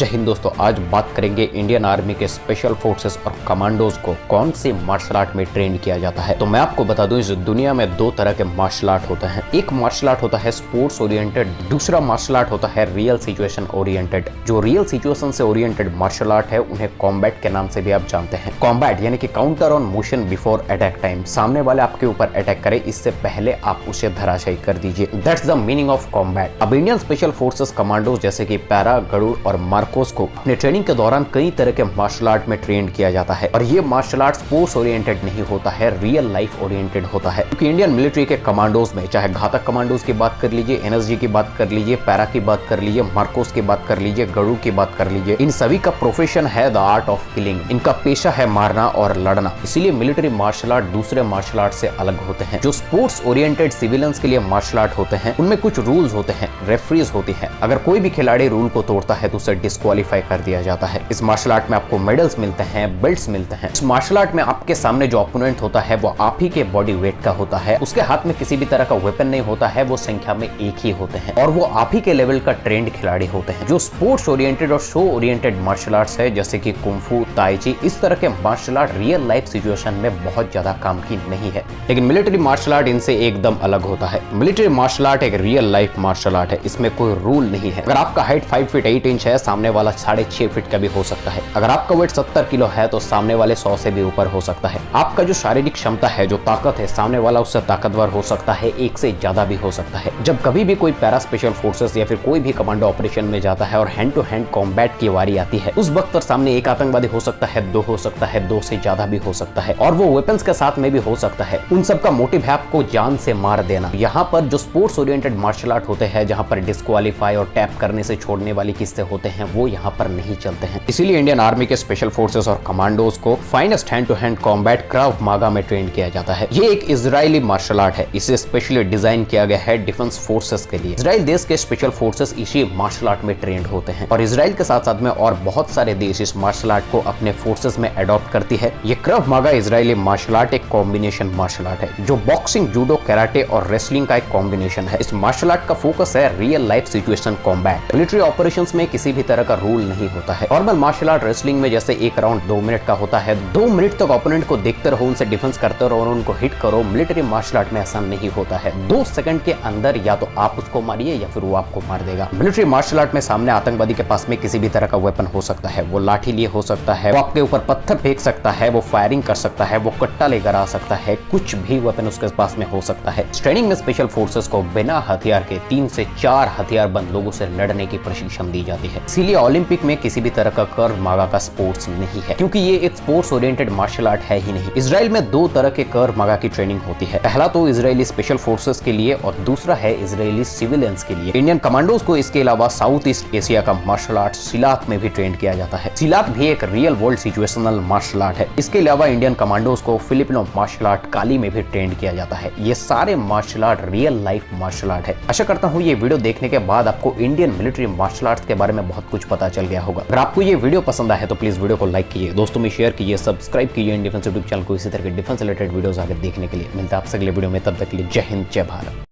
जय हिंद दोस्तों, आज बात करेंगे इंडियन आर्मी के स्पेशल फोर्सेस और कमांडोज को कौन सी मार्शल आर्ट में ट्रेन किया जाता है। तो मैं आपको बता दूं, इस दुनिया में दो तरह के मार्शल आर्ट होते हैं। एक मार्शल आर्ट होता है स्पोर्ट्स ओरिएंटेड, दूसरा मार्शल आर्ट होता है रियल सिचुएशन ओरिएंटेड। जो रियल सिचुएशन से ओरिएंटेड मार्शल आर्ट है उन्हें कॉम्बैट के नाम से भी आप जानते हैं। कॉम्बैट यानी कि counter on motion before attack time, सामने वाले आपके ऊपर अटैक करे इससे पहले आप उसे धराशायी कर दीजिए। That's the meaning of combat. अब इंडियन स्पेशल फोर्सेस कमांडोज जैसे कि पैरा, गरुड़ और मार्कोस को अपने ट्रेनिंग के दौरान कई तरह के मार्शल आर्ट में ट्रेन किया जाता है और ये मार्शल आर्ट स्पोर्ट्स ओरिएंटेड नहीं होता है, रियल लाइफ ओरिएंटेड होता है। क्योंकि इंडियन मिलिट्री के कमांडोज में चाहे घातक कमांडोज की बात कर लीजिए, एनएसजी की बात कर लीजिए, पैरा की बात कर लीजिए, मार्कोस की बात कर लीजिए, गरुड़ की बात कर लीजिए, इन सभी का प्रोफेशन है द आर्ट ऑफ किलिंग। इनका पेशा है मारना और लड़ना। इसीलिए मिलिट्री मार्शल आर्ट दूसरे मार्शल आर्ट से अलग होते हैं। जो स्पोर्ट्स ओरिएंटेड सिविलियंस के लिए मार्शल आर्ट होते हैं उनमें कुछ रूल्स होते हैं, रेफरीज होती है। अगर कोई भी खिलाड़ी रूल को तोड़ता है तो उसे डिस्क्वालीफाई कर दिया जाता है। इस मार्शल आर्ट में आपको मेडल्स मिलते हैं, बेल्ट्स मिलते हैं। इस मार्शल आर्ट में आपके सामने जो ओपोनेंट होता है वो आप ही के बॉडी वेट का होता है। उसके हाथ में किसी भी तरह का वेपन नहीं होता है, वो संख्या में एक ही होते हैं और वो आप ही के लेवल का ट्रेंड खिलाड़ी होते हैं। जो स्पोर्ट्स ओरिएंटेड और शो ओरिएंटेड मार्शल आर्ट्स है जैसे कि कुंफू, ताई ची, इस तरह के martial art real life situation में बहुत ज्यादा काम की नहीं है। लेकिन मिलिट्री मार्शल आर्ट इनसे एकदम अलग होता है। मिलिट्री मार्शल आर्ट एक रियल लाइफ मार्शल आर्ट है। इसमें कोई रूल नहीं है। अगर आपका हाइट 5 फीट 8 इंच है, सामने वाला 6.5 फीट का भी हो सकता है। अगर आपका वेट 70 किलो है तो सामने वाले 100 से भी ऊपर हो सकता है। आपका जो शारीरिक क्षमता है, जो ताकत है, सामने वाला उससे ताकतवर हो सकता है, एक से ज्यादा भी हो सकता है। जब कभी भी कोई पैरा स्पेशल फोर्सेस या फिर कोई भी कमांडो ऑपरेशन में जाता है और हैंड टू हैंड कॉम्बैट की बारी आती है, उस वक्त पर सामने एक आतंकवादी हो सकता है, दो हो सकता है, दो से ज्यादा भी हो सकता है और वो वेपन्स के साथ में भी हो सकता है। उन सब का मोटिव है आपको जान से मार देना। यहाँ पर जो स्पोर्ट्स ओरिएंटेड मार्शल आर्ट होते हैं, जहाँ पर डिस्क्वालीफाई और टैप करने से छोड़ने वाली किस्से होते हैं, वो यहाँ पर नहीं चलते हैं। इसीलिए इंडियन आर्मी के स्पेशल फोर्सेस और कमांडोज को finest hand to hand combat Krav Maga में ट्रेन किया जाता है। ये एक इजरायली मार्शल आर्ट है। इसे स्पेशली डिजाइन किया गया है डिफेंस फोर्सेस के लिए। इजराइल देश के स्पेशल फोर्सेस इसी मार्शल आर्ट में ट्रेंड होते हैं और इजराइल के साथ साथ में और बहुत सारे देश इस मार्शल आर्ट को अपने फोर्सेस में अडॉप्ट करती है। ये क्राव मागा इजरायली मार्शल आर्ट एक कॉम्बिनेशन मार्शल आर्ट है जो बॉक्सिंग, जूडो, कराटे और रेसलिंग का एक कॉम्बिनेशन है। इस मार्शल आर्ट का फोकस है real life situation combat. Military operations में किसी भी तरह का रूल नहीं होता है। नॉर्मल मार्शल आर्ट रेसलिंग में जैसे एक राउंड 2 मिनट का होता है, 2 मिनट तक ओपोनेंट को देखते रहो, उनसे डिफेंस करते रहो और उनको हिट करो। मिलिट्री मार्शल आर्ट में ऐसा नहीं होता है। 2 सेकंड के अंदर या तो आप उसको मारिए या फिर वो आपको मार देगा। मिलिट्री मार्शल आर्ट में सामने आतंकवादी के पास में किसी भी तरह का वेपन हो सकता है। वो लाठी लिए हो सकता है, वो आपके ऊपर पत्थर फेंक सकता है, वो फायरिंग कर सकता है, वो कट्टा लेकर आ सकता है, कुछ भी वेपन उसके पास में हो सकता है। ट्रेनिंग में स्पेशल फोर्सेस को बिना हथियार के 3 से 4 हथियारबंद लोगों से लड़ने की प्रशिक्षण दी जाती है। इसीलिए ओलंपिक में किसी भी तरह का कर्व मागा का स्पोर्ट्स नहीं है, क्योंकि ये एक स्पोर्ट्स ओरिएंटेड मार्शल आर्ट है ही नहीं। इजराइल में 2 तरह के कर्व मागा की ट्रेनिंग होती है। पहला तो इजरायली स्पेशल फोर्सेस के लिए और दूसरा है इजरायली सिविलियंस के लिए। इंडियन कमांडोज को इसके अलावा साउथ ईस्ट एशिया का मार्शल आर्ट सिलात में भी ट्रेन किया जाता है। सिलात भी एक real world situational martial art है। इसके अलावा इंडियन कमांडोज को फिलिपिनो मार्शल आर्ट काली में भी ट्रेन किया जाता है। ये सारे martial art real life martial art है। आशा करता हूँ ये वीडियो देखने के बाद आपको इंडियन मिलिट्री मार्शल आर्ट्स के बारे में बहुत कुछ पता चल गया होगा। अगर आपको ये वीडियो पसंद आए तो प्लीज वीडियो को लाइक कीजिए, दोस्तों में शेयर कीजिए, सब्सक्राइब कीजिए इंडियन डिफेंस यूट्यूब चैनल को इसी तरह के डिफेंस रिलेटेड वीडियोस आगे देखने के लिए। मिलता है आपसे अगले वीडियो में, तब तक के लिए जय हिंद, जय भारत।